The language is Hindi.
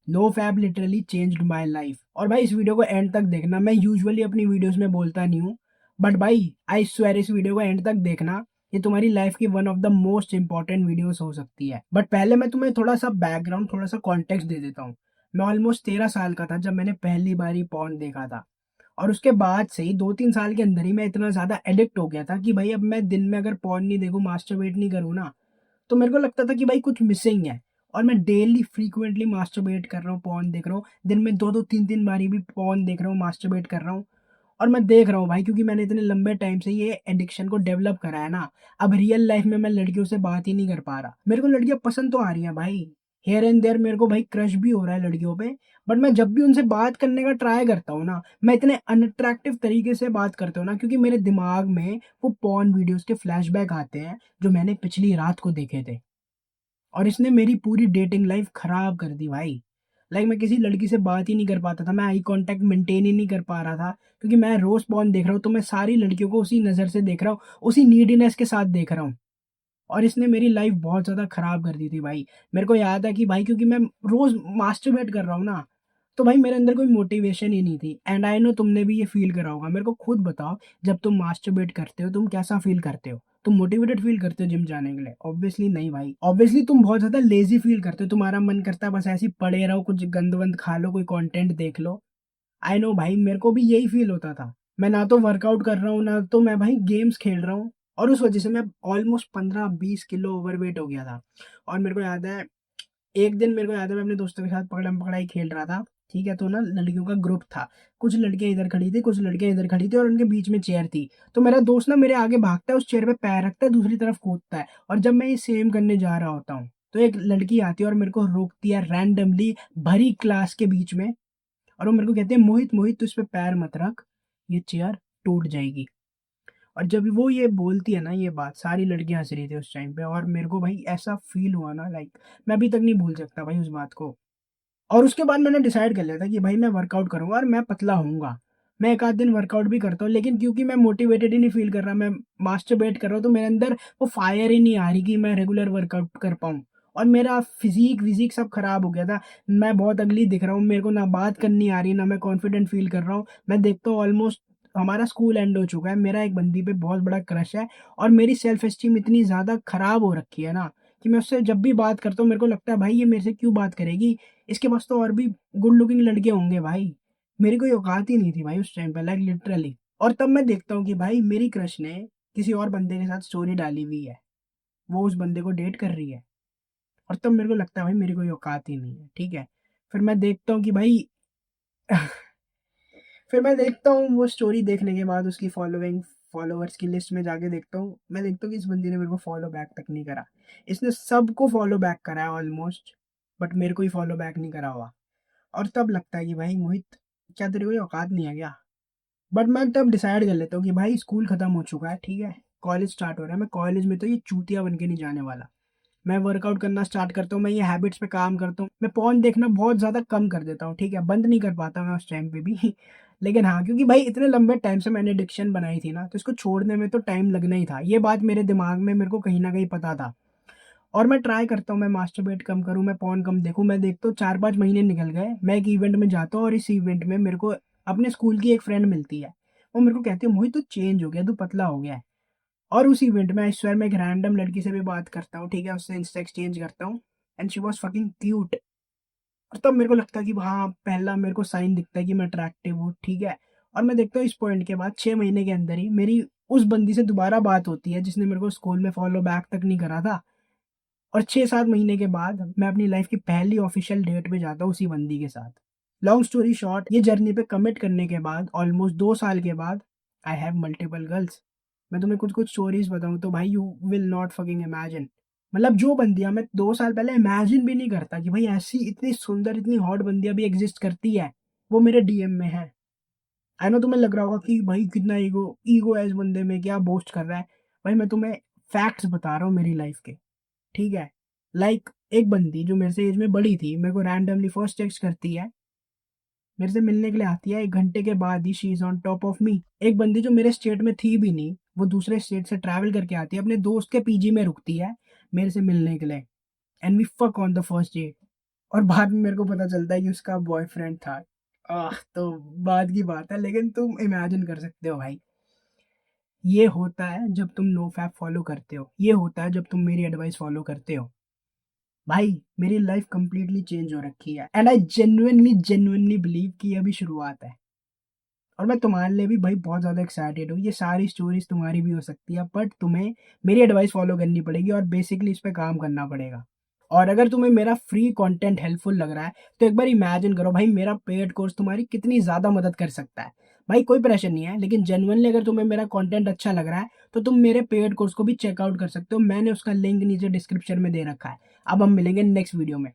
No fap literally changed my life. और भाई इस वीडियो को एंड तक देखना। मैं यूजुअली अपनी वीडियोस में बोलता नहीं हूँ, बट भाई आई स्वेयर इस वीडियो को एंड तक देखना। ये तुम्हारी लाइफ की one of the most important videos हो सकती है। बट पहले मैं तुम्हें थोड़ा सा बैकग्राउंड, थोड़ा सा कॉन्टेक्स्ट दे देता हूँ। मैं ऑलमोस्ट 13 साल का था जब मैंने पहली बार ही पॉर्न देखा था। और उसके बाद से ही 2-3 साल के अंदर ही मैं इतना ज्यादा एडिक्ट हो गया था कि भाई अब मैं दिन में अगर पॉर्न नहीं देखूं, मास्टरबेट नहीं करूँ ना, तो मेरे को लगता था कि भाई कुछ मिसिंग है। और मैं डेली फ्रीक्वेंटली मास्टरबेट कर रहा हूँ, पॉर्न देख रहा हूँ, दिन में 2-2 3-3 बारी भी पॉर्न देख रहा हूँ, मास्टरबेट कर रहा हूँ। और मैं देख रहा हूँ भाई, क्योंकि मैंने इतने लंबे टाइम से ये एडिक्शन को डेवलप करा है ना। अब रियल लाइफ में मैं लड़कियों से बात ही नहीं कर पा रहा। मेरे को लड़कियां पसंद तो आ रही हैं भाई, हेयर एंड देयर मेरे को भाई क्रश भी हो रहा है लड़कियों पे। बट मैं जब भी उनसे बात करने का ट्राई करता हूँ ना, मैं इतने अनअट्रैक्टिव तरीके से बात करता हूँ ना, क्योंकि मेरे दिमाग में वो पॉर्न वीडियोस के फ्लैशबैक आते हैं जो मैंने पिछली रात को देखे थे। और इसने मेरी पूरी डेटिंग लाइफ खराब कर दी भाई। मैं किसी लड़की से बात ही नहीं कर पाता था, मैं आई कांटेक्ट मेंटेन ही नहीं कर पा रहा था, क्योंकि मैं रोज पॉर्न देख रहा हूँ तो मैं सारी लड़कियों को उसी नज़र से देख रहा हूँ, उसी नीडीनेस के साथ देख रहा हूँ। और इसने मेरी लाइफ बहुत ज़्यादा खराब कर दी थी भाई। मेरे को याद है कि भाई क्योंकि मैं रोज मास्टरबेट कर रहा हूँ ना, तो भाई मेरे अंदर कोई मोटिवेशन ही नहीं थी। एंड आई नो तुमने भी ये फील करा होगा। मेरे को खुद बताओ, जब तुम मास्टरबेट करते हो तुम कैसा फील करते हो? तुम मोटिवेटेड फील करते हो जिम जाने के लिए? ऑब्वियसली नहीं भाई। ऑब्वियसली तुम बहुत ज्यादा लेजी फील करते हो, तुम्हारा मन करता है बस ऐसे ही पड़े रहो, कुछ गंद वंद खा लो, कोई कंटेंट देख लो। आई नो भाई, मेरे को भी यही फील होता था। मैं ना तो वर्कआउट कर रहा हूँ, ना तो मैं भाई गेम्स खेल रहा हूँ। और उस वजह से मैं ऑलमोस्ट 15-20 किलो ओवरवेट हो गया था। और मेरे को याद है, एक दिन मेरे को याद है मैं अपने दोस्तों के साथ पकड़म पकड़ाई खेल रहा था। ठीक है, तो ना लड़कियों का ग्रुप था। कुछ लड़कियां इधर खड़ी थी, कुछ लड़कियां इधर खड़ी थी, और उनके बीच में चेयर थी। तो मेरा दोस्त ना मेरे आगे भागता है, उस चेयर पे पैर रखता है, दूसरी तरफ कूदता है। और जब मैं ये सेम करने जा रहा होता हूँ, तो एक लड़की आती है और मेरे को रोकती है रैंडमली, भरी क्लास के बीच में। और वो मेरे को कहते हैं, मोहित मोहित तू इस पे पैर मत रख, ये चेयर टूट जाएगी। और जब वो ये बोलती है ना ये बात, सारी लड़कियां हंस रही थी उस टाइम पे, और मेरे को भाई ऐसा फील हुआ ना, मैं अभी तक नहीं भूल सकता भाई उस बात को। और उसके बाद मैंने डिसाइड कर लिया था कि भाई मैं वर्कआउट करूंगा और मैं पतला होऊंगा। मैं एक आध दिन वर्कआउट भी करता हूँ, लेकिन क्योंकि मैं मोटिवेटेड ही नहीं फील कर रहा, मैं मास्टरबेट कर रहा हूँ, तो मेरे अंदर वो फायर ही नहीं आ रही कि मैं रेगुलर वर्कआउट कर पाऊँ। और मेरा फिजिक विजिक सब खराब हो गया था। मैं बहुत अगली दिख रहा हूँ, मेरे को ना बात करनी आ रही, ना मैं कॉन्फिडेंट फील कर रहा हूँ। मैं देखता हूँ ऑलमोस्ट हमारा स्कूल एंड हो चुका है, मेरा एक बंदी पे बहुत बड़ा क्रश है। और मेरी सेल्फ एस्टीम इतनी ज़्यादा खराब हो रखी है ना, कि मैं उससे जब भी बात करता हूँ मेरे को लगता है भाई ये मेरे से क्यों बात करेगी, इसके पास तो और भी गुड लुकिंग लड़के होंगे भाई। मेरी कोई औकात ही नहीं थी भाई उस टाइम पे, लिटरली। और तब मैं देखता हूँ कि भाई मेरी क्रश ने किसी और बंदे के साथ स्टोरी डाली हुई है, वो उस बंदे को डेट कर रही है। और तब मेरे को लगता है भाई मेरी कोई औकात ही नहीं है। ठीक है, फिर मैं देखता हूँ कि भाई फिर मैं देखता हूँ वो स्टोरी देखने के बाद उसकी फॉलोइंग, फॉलोअर्स की लिस्ट में जाके देखता हूँ, मैं देखता हूँ कि इस बंदी ने मेरे को फॉलो बैक तक नहीं करा। इसने सबको फॉलो बैक करा है ऑलमोस्ट, बट मेरे को ही फॉलो बैक नहीं करा हुआ। और तब लगता है कि भाई मोहित, क्या तेरे कोई औकात नहीं है क्या? बट मैं तब डिसाइड कर लेता हूँ कि भाई स्कूल खत्म हो चुका है, ठीक है, कॉलेज स्टार्ट हो रहा है। मैं कॉलेज में तो ये चूतिया बन के नहीं जाने वाला। मैं वर्कआउट करना स्टार्ट करता हूँ, मैं ये हैबिट्स पे काम करता हूँ, मैं पॉर्न देखना बहुत ज़्यादा कम कर देता हूँ। ठीक है, बंद नहीं कर पाता मैं उस टाइम पे भी लेकिन हाँ, क्योंकि भाई इतने लंबे टाइम से मैंने एडिक्शन बनाई थी ना, तो इसको छोड़ने में तो टाइम लगना ही था। ये बात मेरे दिमाग में मेरे को कहीं ना कहीं पता था। और मैं ट्राई करता हूँ, मैं मास्टरबेट कम करूँ, मैं पॉर्न कम देखूँ। मैं देखता हूँ 4-5 महीने निकल गए, मैं एक इवेंट में जाता हूँ, और इस इवेंट में मेरे को अपने स्कूल की एक फ्रेंड मिलती है। वो मेरे को कहती है, मोहित तू चेंज हो गया, तू पतला हो गया है। और उस इवेंट में आई स्वेयर मैं एक रैंडम लड़की से भी बात करता हूँ, ठीक है, उससे इंस्टा एक्सचेंज करता हूँ। And she was fucking cute. और तब मेरे को लगता है कि हाँ, पहला मेरे को साइन दिखता है कि मैं अट्रैक्टिव हूँ। ठीक है, और मैं देखता हूँ इस पॉइंट के बाद 6 महीने के अंदर ही मेरी उस बंदी से दोबारा बात होती है जिसने मेरे को स्कूल में फॉलो बैक तक नहीं करा था। और 6-7 महीने के बाद मैं अपनी लाइफ की पहली ऑफिशियल डेट पे जाता हूँ उसी बंदी के साथ। लॉन्ग स्टोरी शॉर्ट, ये जर्नी पे कमिट करने के बाद ऑलमोस्ट 2 साल के बाद आई हैव मल्टीपल गर्ल्स। मैं तुम्हें कुछ कुछ स्टोरीज बताऊं तो भाई you will not fucking imagine. मतलब जो बंदियां मैं 2 साल पहले इमेजिन भी नहीं करता कि भाई ऐसी इतनी सुंदर, इतनी हॉट बंदियां भी एग्जिस्ट करती है, वो मेरे डीएम में है। आई नो तुम्हें लग रहा होगा कि भाई कितना ईगो ईगो है इस बंदे में, क्या बोस्ट कर रहा है। भाई मैं तुम्हें फैक्ट्स बता रहा हूँ मेरी लाइफ के। ठीक है, एक बंदी जो मेरे से एज में बड़ी थी, मेरे को रैंडमली फर्स्ट टेक्स्ट करती है, मेरे से मिलने के लिए आती है, 1 घंटे के बाद ही she is on top of me. एक बंदी जो मेरे स्टेट में थी भी नहीं, वो दूसरे स्टेट से ट्रैवल करके आती है, अपने दोस्त के पीजी में रुकती है मेरे से मिलने के लिए। And we fuck on the first day. और बाद में मेरे को पता चलता है कि उसका बॉयफ्रेंड था। तो बाद की बात है, लेकिन तुम इमेजिन कर सकते हो भाई, ये होता है जब तुम नो फैप फॉलो करते हो, ये होता है जब तुम मेरी एडवाइस फॉलो करते हो। भाई मेरी लाइफ कंप्लीटली चेंज हो रखी है, एंड आई जेन्युइनली बिलीव कि ये अभी शुरुआत है। और मैं तुम्हारे लिए भी भाई बहुत ज़्यादा एक्साइटेड हूँ। ये सारी स्टोरीज तुम्हारी भी हो सकती है, बट तुम्हें मेरी एडवाइस फॉलो करनी पड़ेगी और बेसिकली इस पे काम करना पड़ेगा। और अगर तुम्हें मेरा फ्री कंटेंट हेल्पफुल लग रहा है, तो एक बार इमेजिन करो भाई, मेरा पेड कोर्स तुम्हारी कितनी ज़्यादा मदद कर सकता है। भाई कोई प्रेशर नहीं है, लेकिन जेन्युइनली अगर तुम्हें मेरा कंटेंट अच्छा लग रहा है, तो तुम मेरे पेड कोर्स को भी चेकआउट कर सकते हो। मैंने उसका लिंक नीचे डिस्क्रिप्शन में दे रखा है। अब हम मिलेंगे नेक्स्ट वीडियो में।